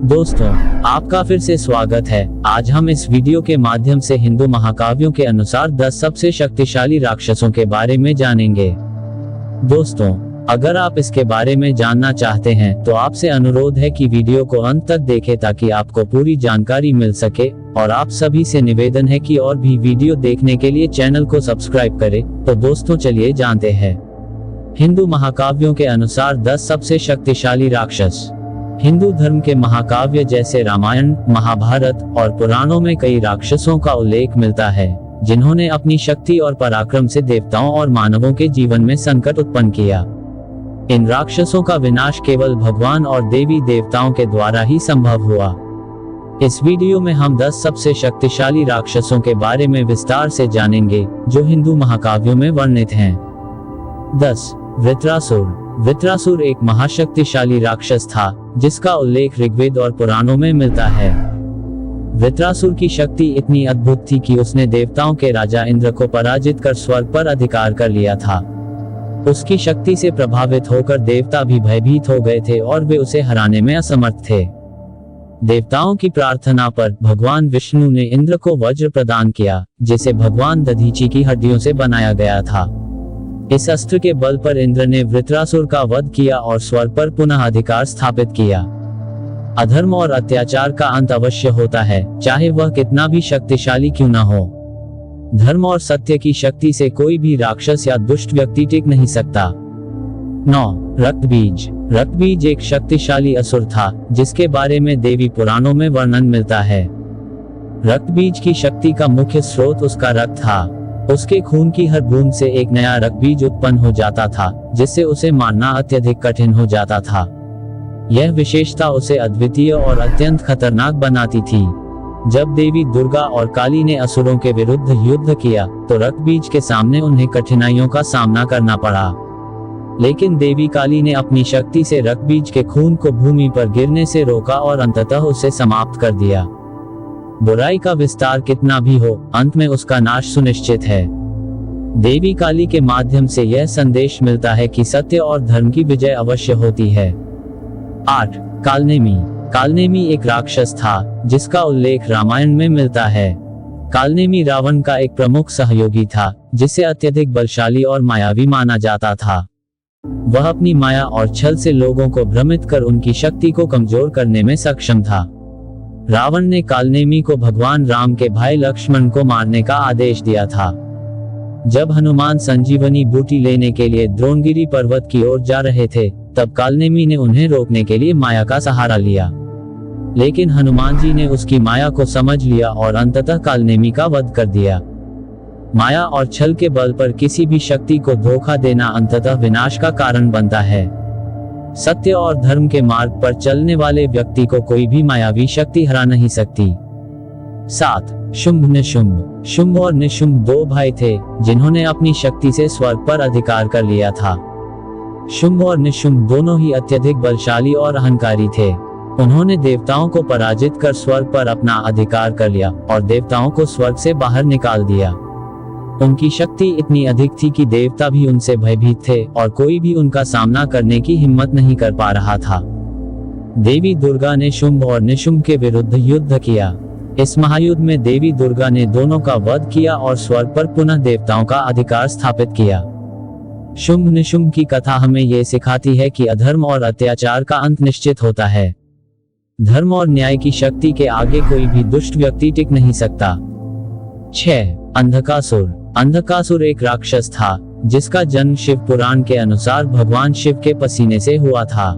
दोस्तों, आपका फिर से स्वागत है। आज हम इस वीडियो के माध्यम से हिंदू महाकाव्यों के अनुसार 10 सबसे शक्तिशाली राक्षसों के बारे में जानेंगे। दोस्तों, अगर आप इसके बारे में जानना चाहते हैं तो आपसे अनुरोध है कि वीडियो को अंत तक देखें ताकि आपको पूरी जानकारी मिल सके, और आप सभी से निवेदन है कि और भी वीडियो देखने के लिए चैनल को सब्सक्राइब करें। तो दोस्तों, चलिए जानते हैं हिंदू महाकाव्यों के अनुसार 10 सबसे शक्तिशाली राक्षस। हिंदू धर्म के महाकाव्य जैसे रामायण, महाभारत और पुराणों में कई राक्षसों का उल्लेख मिलता है जिन्होंने अपनी शक्ति और पराक्रम से देवताओं और मानवों के जीवन में संकट उत्पन्न किया। इन राक्षसों का विनाश केवल भगवान और देवी देवताओं के द्वारा ही संभव हुआ। इस वीडियो में हम 10 सबसे शक्तिशाली राक्षसों के बारे में विस्तार से जानेंगे जो हिंदू महाकाव्यों में वर्णित हैं। 10. वृत्रासुर। वृत्रासुर एक महाशक्तिशाली राक्षस था जिसका उल्लेख ऋग्वेद और पुराणों में मिलता है। वृत्रासुर की शक्ति इतनी अद्भुत थी कि उसने देवताओं के राजा इंद्र को पराजित कर स्वर्ग पर अधिकार कर लिया था। उसकी शक्ति से प्रभावित होकर देवता भी भयभीत हो गए थे और वे उसे हराने में असमर्थ थे। देवताओं की प्रार्थना पर भगवान विष्णु ने इंद्र को वज्र प्रदान किया जिसे भगवान दधीची की हड्डियों से बनाया गया था। इस अस्त्र के बल पर इंद्र ने वृत्रासुर का वध किया और स्वर्ग पर पुनः अधिकार स्थापित किया। अधर्म और अत्याचार का अंत अवश्य होता है, चाहे वह कितना भी शक्तिशाली क्यों न हो। धर्म और सत्य की शक्ति से कोई भी राक्षस या दुष्ट व्यक्ति टिक नहीं सकता। 9. रक्तबीज। रक्तबीज एक शक्तिशाली असुर था जिसके बारे में देवी पुराणों में वर्णन मिलता है। रक्तबीज की शक्ति का मुख्य स्रोत उसका रक्त था। उसके खून की हर बूंद से एक नया रक्तबीज उत्पन्न हो जाता था जिससे उसे मारना अत्यधिक कठिन हो जाता था। यह विशेषता उसे अद्वितीय और अत्यंत खतरनाक बनाती थी। जब देवी दुर्गा और काली ने असुरों के विरुद्ध युद्ध किया तो रक्तबीज के सामने उन्हें कठिनाइयों का सामना करना पड़ा, लेकिन देवी काली ने अपनी शक्ति से रक्तबीज के खून को भूमि पर गिरने से रोका और अंततः उसे समाप्त कर दिया। बुराई का विस्तार कितना भी हो, अंत में उसका नाश सुनिश्चित है। देवी काली के माध्यम से यह संदेश मिलता है कि सत्य और धर्म की विजय अवश्य होती है। 8. कालनेमी। कालनेमी एक राक्षस था जिसका उल्लेख रामायण में मिलता है। कालनेमी रावण का एक प्रमुख सहयोगी था जिसे अत्यधिक बलशाली और मायावी माना जाता था। वह अपनी माया और छल से लोगों को भ्रमित कर उनकी शक्ति को कमजोर करने में सक्षम था। रावण ने कालनेमी को भगवान राम के भाई लक्ष्मण को मारने का आदेश दिया था। जब हनुमान संजीवनी बूटी लेने के लिए द्रोणगिरी पर्वत की ओर जा रहे थे तब कालनेमी ने उन्हें रोकने के लिए माया का सहारा लिया, लेकिन हनुमान जी ने उसकी माया को समझ लिया और अंततः कालनेमी का वध कर दिया। माया और छल के बल पर किसी भी शक्ति को धोखा देना अंततः विनाश का कारण बनता है। सत्य और धर्म के मार्ग पर चलने वाले व्यक्ति को कोई भी मायावी शक्ति हरा नहीं सकती। 7. शुंभ निशुंभ। शुंभ और निशुंभ दो भाई थे जिन्होंने अपनी शक्ति से स्वर्ग पर अधिकार कर लिया था। शुंभ और निशुंभ दोनों ही अत्यधिक बलशाली और अहंकारी थे। उन्होंने देवताओं को पराजित कर स्वर्ग पर अपना अधिकार कर लिया और देवताओं को स्वर्ग से बाहर निकाल दिया। उनकी शक्ति इतनी अधिक थी कि देवता भी उनसे भयभीत थे और कोई भी उनका सामना करने की हिम्मत नहीं कर पा रहा था। देवी दुर्गा ने शुंभ और निशुंभ के विरुद्ध युद्ध किया। इस महायुद्ध में देवी दुर्गा ने दोनों का वध किया और स्वर्ग पर पुनः देवताओं का अधिकार स्थापित किया। शुंभ निशुंभ की कथा हमें ये सिखाती है कि अधर्म और अत्याचार का अंत निश्चित होता है। धर्म और न्याय की शक्ति के आगे कोई भी दुष्ट व्यक्ति टिक नहीं सकता। 6. अंधकासुर। अंधकासुर एक राक्षस था जिसका जन्म शिव पुराण के अनुसार भगवान शिव के पसीने से हुआ था।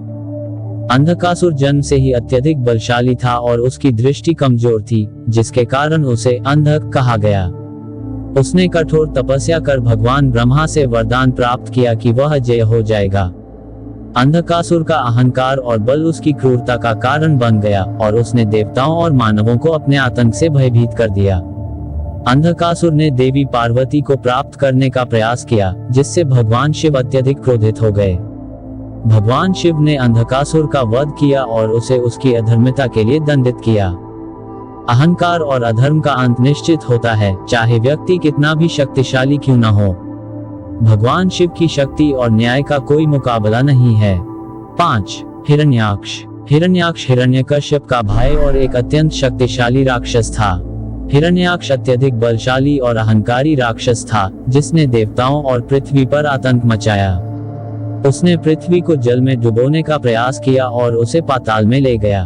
अंधकासुर जन्म से ही अत्यधिक बलशाली था और उसकी दृष्टि कमजोर थी जिसके कारण उसे अंधक कहा गया। उसने कठोर तपस्या कर भगवान ब्रह्मा से वरदान प्राप्त किया कि वह जय हो जाएगा। अंधकासुर का अहंकार और बल उसकी क्रूरता का कारण बन गया और उसने देवताओं और मानवों को अपने आतंक से भयभीत कर दिया। अंधकासुर ने देवी पार्वती को प्राप्त करने का प्रयास किया जिससे भगवान शिव अत्यधिक क्रोधित हो गए। भगवान शिव ने अंधकासुर का वध किया और उसे उसकी अधर्मिता के लिए दंडित किया। अहंकार और अधर्म का अंत निश्चित होता है, चाहे व्यक्ति कितना भी शक्तिशाली क्यों न हो। भगवान शिव की शक्ति और न्याय का कोई मुकाबला नहीं है। 5. हिरण्याक्ष। हिरण्याक्ष हिरण्यकश्यप का भाई और एक अत्यंत शक्तिशाली राक्षस था। हिरण्याक्ष अत्यधिक बलशाली और अहंकारी राक्षस था, जिसने देवताओं और पृथ्वी पर आतंक मचाया। उसने पृथ्वी को जल में डुबोने का प्रयास किया और उसे पाताल में ले गया।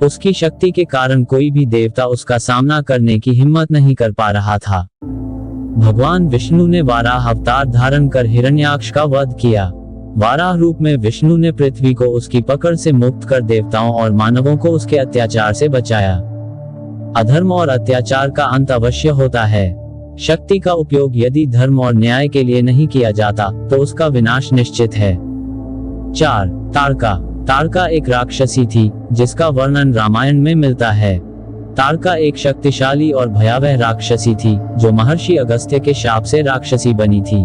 उसकी शक्ति के कारण कोई भी देवता उसका सामना करने की हिम्मत नहीं कर पा रहा था। भगवान विष्णु ने वाराह अवतार धारण कर हिरण्याक्ष का वध किया। वाराह रूप में विष्णु ने पृथ्वी को उसकी पकड़ से मुक्त कर देवताओं और मानवों को उसके अत्याचार से बचाया। अधर्म और अत्याचार का अंत अवश्य होता है। शक्ति का उपयोग यदि धर्म और न्याय के लिए नहीं किया जाता तो उसका विनाश निश्चित है। 4. ताड़का। ताड़का एक राक्षसी थी, जिसका वर्णन रामायण में मिलता है। ताड़का एक शक्तिशाली और भयावह राक्षसी थी, जो महर्षि अगस्त्य के शाप से राक्षसी बनी थी।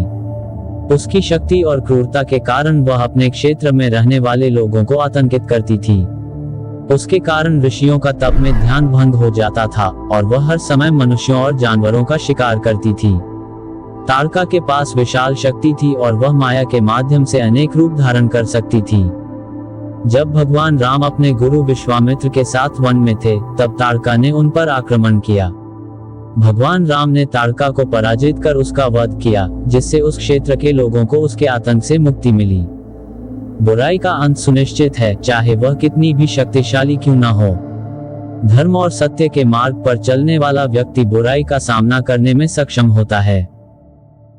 उसकी शक्ति और क्रूरता के कारण वह अपने क्षेत्र में रहने वाले लोगों को आतंकित करती थी। उसके कारण ऋषियों का तप में ध्यान भंग हो जाता था और वह हर समय मनुष्यों और जानवरों का शिकार करती थी। ताड़का के पास विशाल शक्ति थी और वह माया के माध्यम से अनेक रूप धारण कर सकती थी। जब भगवान राम अपने गुरु विश्वामित्र के साथ वन में थे, तब ताड़का ने उन पर आक्रमण किया। भगवान राम ने ताड़का को पराजित कर उसका वध किया, जिससे उस क्षेत्र के लोगों को उसके आतंक से मुक्ति मिली। बुराई का अंत सुनिश्चित है, चाहे वह कितनी भी शक्तिशाली क्यों न हो। धर्म और सत्य के मार्ग पर चलने वाला व्यक्ति बुराई का सामना करने में सक्षम होता है।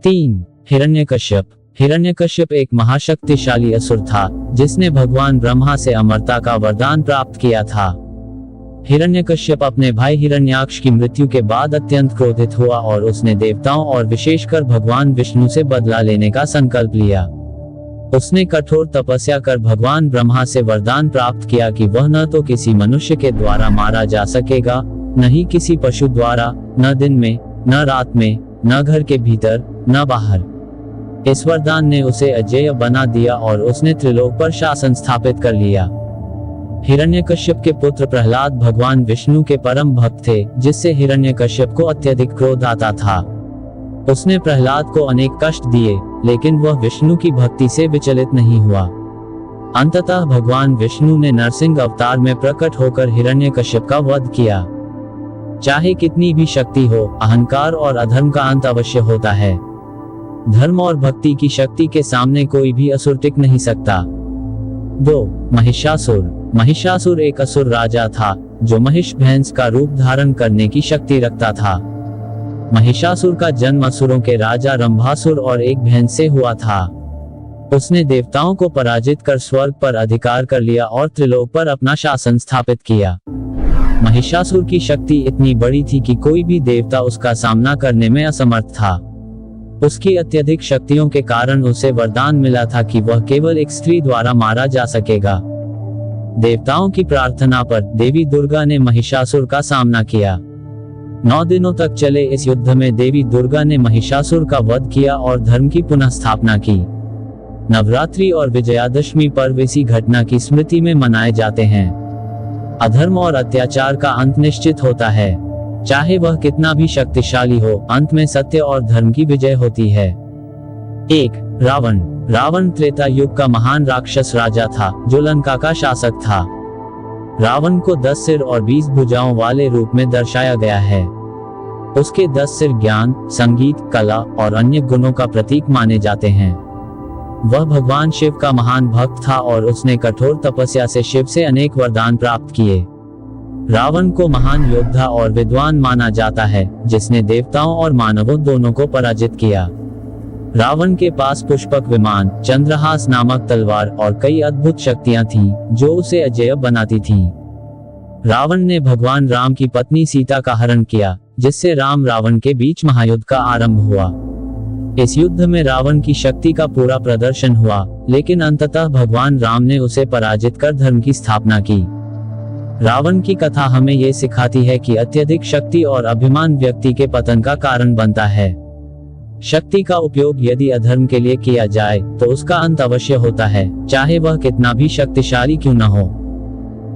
3. हिरण्यकश्यप। हिरण्यकश्यप एक महाशक्तिशाली असुर था, जिसने भगवान ब्रह्मा से अमरता का वरदान प्राप्त किया था। हिरण्यकश्यप अपने भाई हिरण्याक्ष की मृत्यु के बाद अत्यंत क्रोधित हुआ और उसने देवताओं और विशेषकर भगवान विष्णु से बदला लेने का संकल्प लिया। उसने कठोर तपस्या कर भगवान ब्रह्मा से वरदान प्राप्त किया कि वह न तो किसी मनुष्य के द्वारा मारा जा सकेगा, न ही किसी पशु द्वारा, न दिन में, न रात में, न घर के भीतर, न बाहर। इस वरदान ने उसे अजेय बना दिया और उसने त्रिलोक पर शासन स्थापित कर लिया। हिरण्यकश्यप के पुत्र प्रहलाद भगवान विष्णु के परम भक्त थे, जिससे हिरण्यकश्यप को अत्यधिक क्रोध आता था। उसने प्रहलाद को अनेक कष्ट दिए, लेकिन वह विष्णु की भक्ति से विचलित नहीं हुआ। अंततः भगवान विष्णु ने नरसिंह अवतार में प्रकट होकर हिरण्यकश्यप का वध किया। चाहे कितनी भी शक्ति हो, अहंकार और अधर्म का अंत अवश्य होता है। धर्म और भक्ति की शक्ति के सामने कोई भी असुर टिक नहीं सकता। 2. महिषासुर। महिषासुर एक असुर राजा था, जो महिष भैंस का रूप धारण करने की शक्ति रखता था। महिषासुर का जन्म असुरों के राजा रंभासुर और एक भैंस से हुआ था। उसने देवताओं को पराजित कर स्वर्ग पर अधिकार कर लिया और त्रिलोक पर अपना शासन स्थापित किया। महिषासुर की शक्ति इतनी बड़ी थी कि कोई भी देवता उसका सामना करने में असमर्थ था। उसकी अत्यधिक शक्तियों के कारण उसे वरदान मिला था कि वह केवल एक स्त्री द्वारा मारा जा सकेगा। देवताओं की प्रार्थना पर देवी दुर्गा ने महिषासुर का सामना किया। 9 दिनों तक चले इस युद्ध में देवी दुर्गा ने महिषासुर का वध किया और धर्म की पुनः स्थापना की। नवरात्रि और विजयादशमी पर्व इसी घटना की स्मृति में मनाए जाते हैं। अधर्म और अत्याचार का अंत निश्चित होता है। चाहे वह कितना भी शक्तिशाली हो, अंत में सत्य और धर्म की विजय होती है। 1. रावण। रावण त्रेता युग का महान राक्षस राजा था, जो लंका का शासक था। रावण को 10 सिर और 20 भुजाओं वाले रूप में दर्शाया गया है। उसके 10 सिर ज्ञान, संगीत, कला और अन्य गुणों का प्रतीक माने जाते हैं। वह भगवान शिव का महान भक्त था और उसने कठोर तपस्या से शिव से अनेक वरदान प्राप्त किए। रावण को महान योद्धा और विद्वान माना जाता है, जिसने देवताओं और मानवों दोनों को पराजित किया। रावण के पास पुष्पक विमान, चंद्रहास नामक तलवार और कई अद्भुत शक्तियां थीं, जो उसे अजेय बनाती थीं। रावण ने भगवान राम की पत्नी सीता का हरण किया, जिससे राम रावण के बीच महायुद्ध का आरंभ हुआ। इस युद्ध में रावण की शक्ति का पूरा प्रदर्शन हुआ, लेकिन अंततः भगवान राम ने उसे पराजित कर धर्म की स्थापना की। रावण की कथा हमें ये सिखाती है कि अत्यधिक शक्ति और अभिमान व्यक्ति के पतन का कारण बनता है। शक्ति का उपयोग यदि अधर्म के लिए किया जाए तो उसका अंत अवश्य होता है, चाहे वह कितना भी शक्तिशाली क्यों न हो।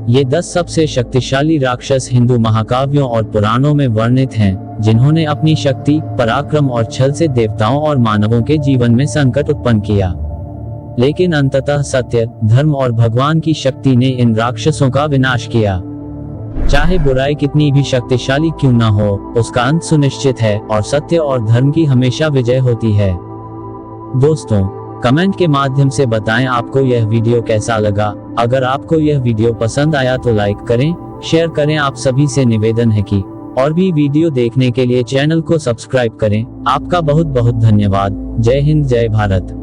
ये 10 सबसे शक्तिशाली राक्षस हिंदू महाकाव्यों और पुराणों में वर्णित हैं, जिन्होंने अपनी शक्ति, पराक्रम और छल से देवताओं और मानवों के जीवन में संकट उत्पन्न किया। लेकिन अंततः सत्य, धर्म और भगवान की शक्ति ने इन राक्षसों का विनाश किया। चाहे बुराई कितनी भी शक्तिशाली क्यों न हो, उसका अंत सुनिश्चित है और सत्य और धर्म की हमेशा विजय होती है। दोस्तों, कमेंट के माध्यम से बताएं आपको यह वीडियो कैसा लगा। अगर आपको यह वीडियो पसंद आया तो लाइक करें, शेयर करें। आप सभी से निवेदन है कि और भी वीडियो देखने के लिए चैनल को सब्सक्राइब करें। आपका बहुत बहुत धन्यवाद। जय हिंद, जय भारत।